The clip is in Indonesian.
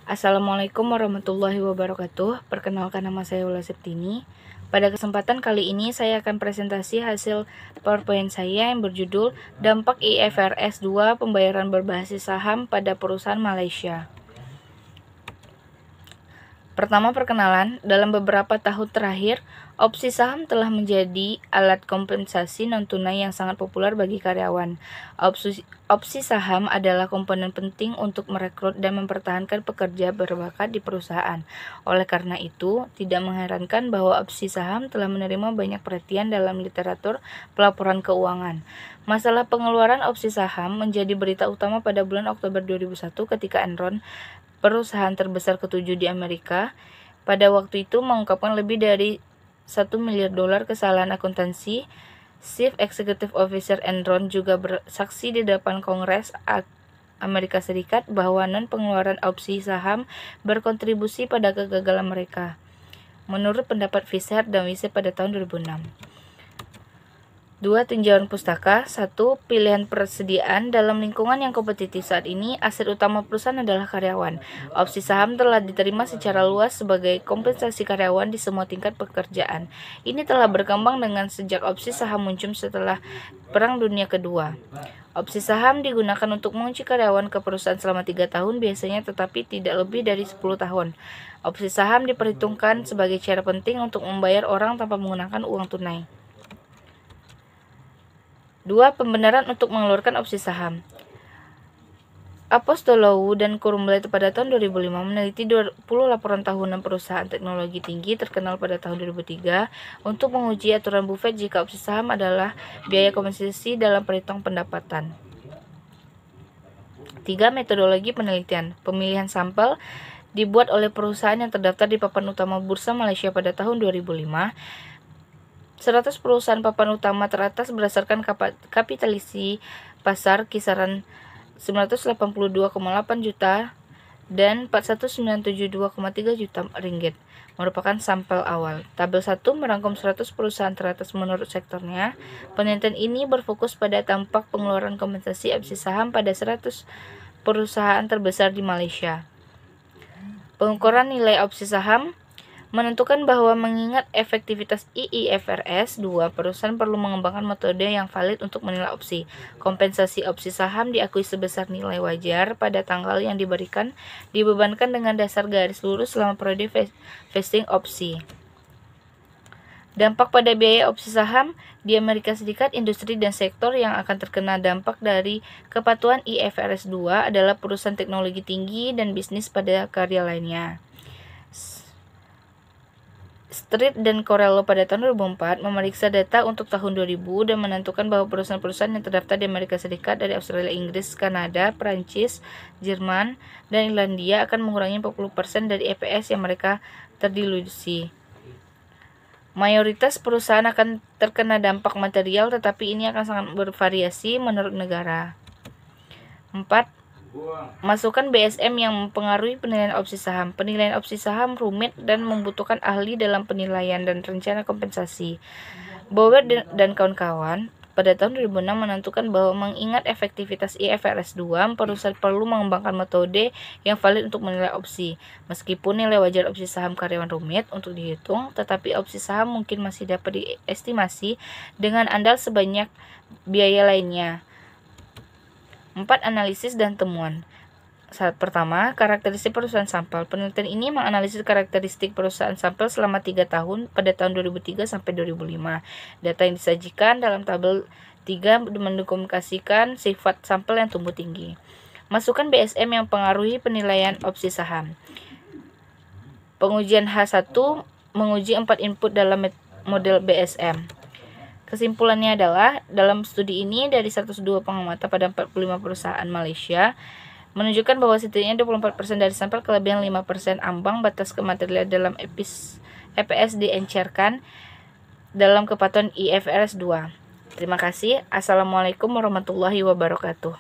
Assalamualaikum warahmatullahi wabarakatuh. Perkenalkan, nama saya Ula Septini. Pada kesempatan kali ini saya akan presentasi hasil PowerPoint saya yang berjudul Dampak IFRS 2 Pembayaran Berbasis Saham pada Perusahaan Malaysia. Pertama, perkenalan. Dalam beberapa tahun terakhir, opsi saham telah menjadi alat kompensasi non-tunai yang sangat populer bagi karyawan. Opsi saham adalah komponen penting untuk merekrut dan mempertahankan pekerja berbakat di perusahaan. Oleh karena itu, tidak mengherankan bahwa opsi saham telah menerima banyak perhatian dalam literatur pelaporan keuangan. Masalah pengeluaran opsi saham menjadi berita utama pada bulan Oktober 2001 ketika Enron, perusahaan terbesar ketujuh di Amerika, pada waktu itu mengungkapkan lebih dari $1 miliar kesalahan akuntansi. Chief Executive Officer Enron juga bersaksi di depan Kongres Amerika Serikat bahwa non-pengeluaran opsi saham berkontribusi pada kegagalan mereka, menurut pendapat Fisher dan Wise pada tahun 2006. 2. Tinjauan pustaka. 1. Pilihan persediaan. Dalam lingkungan yang kompetitif saat ini, aset utama perusahaan adalah karyawan. Opsi saham telah diterima secara luas sebagai kompensasi karyawan di semua tingkat pekerjaan. Ini telah berkembang dengan sejak opsi saham muncul setelah Perang Dunia Kedua. Opsi saham digunakan untuk mengunci karyawan ke perusahaan selama 3 tahun biasanya, tetapi tidak lebih dari 10 tahun. Opsi saham diperhitungkan sebagai cara penting untuk membayar orang tanpa menggunakan uang tunai. 2. Pembenaran untuk mengeluarkan opsi saham. Apostolou dan Kurumblad pada tahun 2005 meneliti 20 laporan tahunan perusahaan teknologi tinggi terkenal pada tahun 2003 untuk menguji aturan Buffett jika opsi saham adalah biaya kompensasi dalam perhitungan pendapatan. 3. Metodologi penelitian. Pemilihan sampel dibuat oleh perusahaan yang terdaftar di papan utama Bursa Malaysia pada tahun 2005. 100 perusahaan papan utama teratas berdasarkan kapitalisasi pasar kisaran 982,8 juta dan 41.972,3 juta ringgit merupakan sampel awal. Tabel 1 merangkum 100 perusahaan teratas menurut sektornya. Penelitian ini berfokus pada dampak pengeluaran kompensasi opsi saham pada 100 perusahaan terbesar di Malaysia. Pengukuran nilai opsi saham menentukan bahwa mengingat efektivitas IFRS 2, perusahaan perlu mengembangkan metode yang valid untuk menilai opsi. Kompensasi opsi saham diakui sebesar nilai wajar pada tanggal yang diberikan, dibebankan dengan dasar garis lurus selama periode vesting opsi. Dampak pada biaya opsi saham. Di Amerika Serikat, industri dan sektor yang akan terkena dampak dari kepatuhan IFRS 2 adalah perusahaan teknologi tinggi dan bisnis pada karya lainnya. Street dan Corello pada tahun 2004 memeriksa data untuk tahun 2000 dan menentukan bahwa perusahaan-perusahaan yang terdaftar di Amerika Serikat dari Australia, Inggris, Kanada, Prancis, Jerman, dan Irlandia akan mengurangi 40% dari EPS yang mereka terdilusi. Mayoritas perusahaan akan terkena dampak material, tetapi ini akan sangat bervariasi menurut negara. 4. Masukan BSM yang mempengaruhi penilaian opsi saham. Penilaian opsi saham rumit dan membutuhkan ahli dalam penilaian dan rencana kompensasi. Bauer dan kawan-kawan pada tahun 2006 menentukan bahwa mengingat efektivitas IFRS 2, perusahaan perlu mengembangkan metode yang valid untuk menilai opsi. Meskipun nilai wajar opsi saham karyawan rumit untuk dihitung, tetapi opsi saham mungkin masih dapat diestimasi dengan andal sebanyak biaya lainnya. 4. Analisis dan temuan. Pertama, karakteristik perusahaan sampel. Penelitian ini menganalisis karakteristik perusahaan sampel selama 3 tahun pada tahun 2003 sampai 2005. Data yang disajikan dalam tabel 3 mendokumentasikan sifat sampel yang tumbuh tinggi. Masukan BSM yang mempengaruhi penilaian opsi saham. Pengujian H1 menguji 4 input dalam model BSM. Kesimpulannya adalah, dalam studi ini dari 102 pengamatan pada 45 perusahaan Malaysia menunjukkan bahwa setidaknya 24% dari sampel kelebihan 5% ambang batas kematerialan dalam EPS diencerkan dalam kepatuhan IFRS 2. Terima kasih. Assalamualaikum warahmatullahi wabarakatuh.